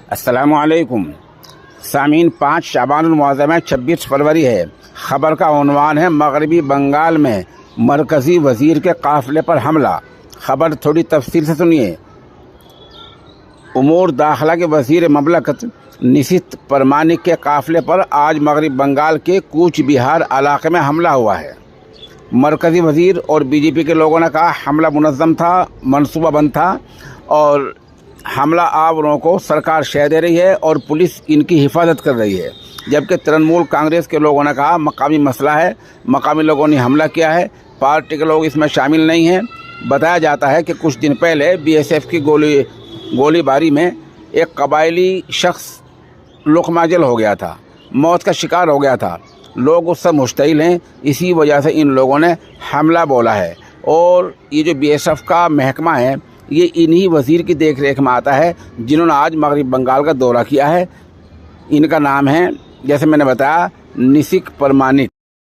अस्सलामुअलैकुम सामीन। 5 शाबानुल मुअज़्ज़म है, 26 फरवरी है। ख़बर का उन्वान है मगरबी बंगाल में मरकज़ी वज़ीर के काफ़िले पर हमला। ख़बर थोड़ी तफसील से सुनिए। उमूर दाखिला के वज़ीर ममलकत निशित परमानिक के काफ़िले पर आज मगरबी बंगाल के कूच बिहार इलाके में हमला हुआ है। मरकज़ी वज़ीर और बीजेपी के लोगों ने कहा हमला मुनज़्ज़म था, मनसूबाबंद था और हमला आवरों को सरकार शह दे रही है और पुलिस इनकी हिफाजत कर रही है। जबकि तृणमूल कांग्रेस के लोगों ने कहा मकामी मसला है, मकामी लोगों ने हमला किया है, पार्टी के लोग इसमें शामिल नहीं हैं। बताया जाता है कि कुछ दिन पहले बीएसएफ की गोलीबारी में एक कबायली शख्स लुकमाजल हो गया था, मौत का शिकार हो गया था। लोग उससे मुश्तइल हैं, इसी वजह से इन लोगों ने हमला बोला है। और ये जो बीएसएफ का महकमा है ये इन्हीं वज़ीर की देख रेख में आता है जिन्होंने आज मगरबी बंगाल का दौरा किया है। इनका नाम है, जैसे मैंने बताया, निशित परमानिक।